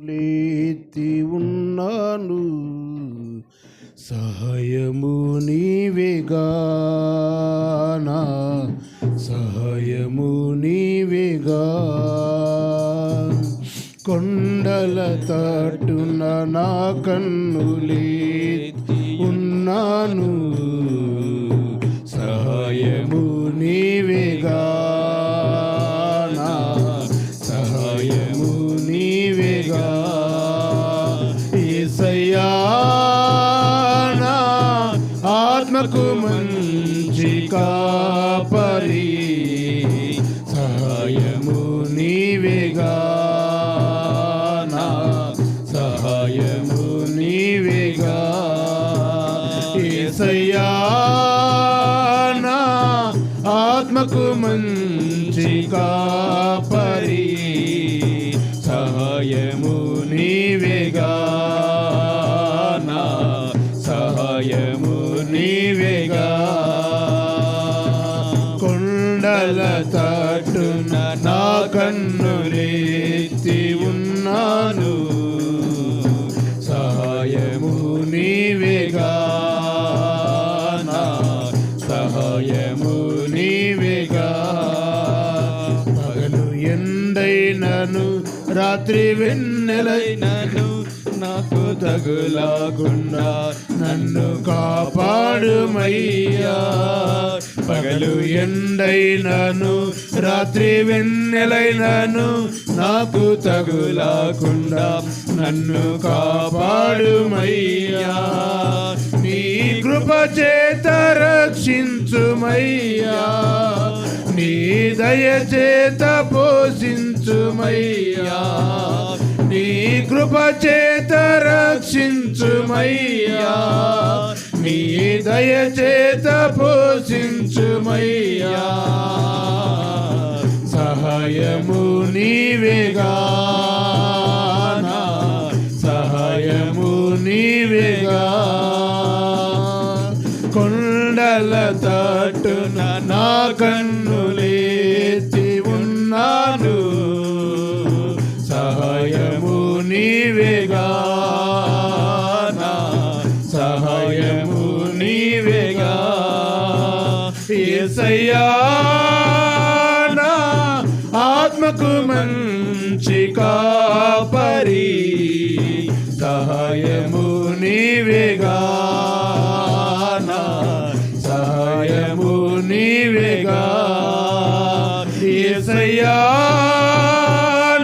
లేతి ఉన్నాను, సహాయము నీవేగా, నా సహాయము నీవేగా. కొండల తట్టున నా కన్నులేతి ఉన్నాను, సహాయము నీవేగా, నా సహాయము నీవేగా. యేసయ్యా నా ఆత్మకు మంచి కాపరి, సహాయము నీవేగా, నా సహాయము నీవేగా. యేసయ్యా నా ఆత్మకు మంచి కాపరి, సహాయము నీవేగా, నా సహాయము నీవేగా. కొండల తట్టున నా కన్నులేతి ఉన్నాను, సహాయము నీవేగా, నా సహాయము నీవేగా. పగలు ఎండైనను రాత్రి వెన్నెలైనను నాకు తగులాకుండా నన్ను కాపాడుమయ్యా. పగలు ఎండైనను రాత్రి వెన్నెలైనను నాకు తగులాకుండా నన్ను కాపాడుమయ్యా. నీ కృప చేత రక్షించుమయ్యా, నీ దయ చేత పోషించుమయ్యా. నీ కృప చేత రక్షించుమయ్యా, నీ దయ చేత పోషించుమయ్యా. సహాయము నీవేగా, నా సహాయము నీవేగా. కొండల తట్టున నా కన్నులేతి ఉన్నాను, సహాయము నీవేగా, నా సహాయము నీవేగా. యేసయ్యా నా ఆత్మకు మంచి కాపరి, సహాయము నీవేగా, నా సహాయము నీవేగా. యేసయ్యా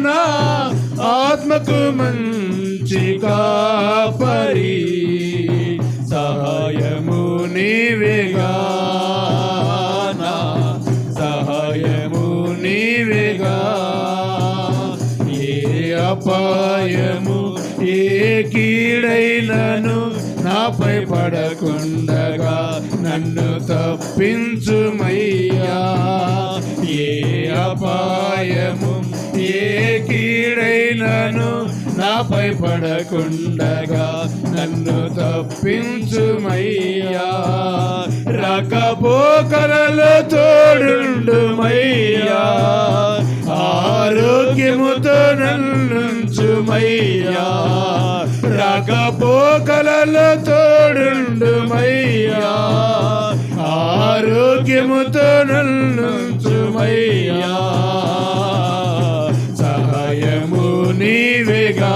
నా ఆత్మకు మంచి కాపరి, సహాయము నీవేగా, నా సహాయము నీవేగా. ఏ అపాయము ఏ కీడైనను నాపై పడకుండగా నన్ను తప్పించుమయ్యా. ఏ అపాయము ఏ కీడైనను నాపై పడకుండగా నన్ను తప్పించుమయ్యా. రాకపోకలలో తోడుండుమయ్యా, ఆరోగ్యముతో నన్నుంచుమయ్యా. రాకపోకలలో తోడుండుమయ్యా, ఆరోగ్యముతో నన్నుంచుమయ్యా. సహాయము నీవేగా,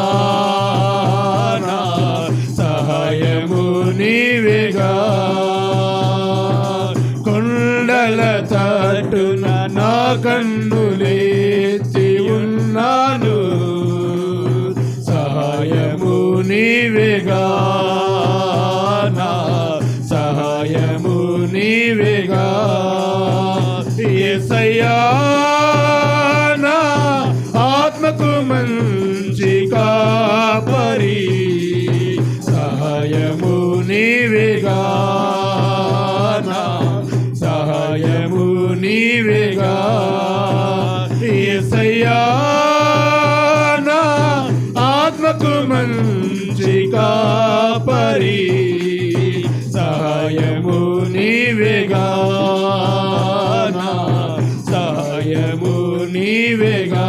నా సహాయము నీవేగా. కొండల తట్టున నా కన్నులేతి ఉన్నాను, సహాయము నీవేగా, నా సహాయము నీవేగా. యేసయ్యా నా ఆత్మకు మంచి కాపరి, సహాయము నీవేగా, నా సహాయము నీవేగా. యేసయ్యా నా ఆత్మకు మంచి కాపరి, సహాయము నీవేగా, నా సహాయము నీవేగా.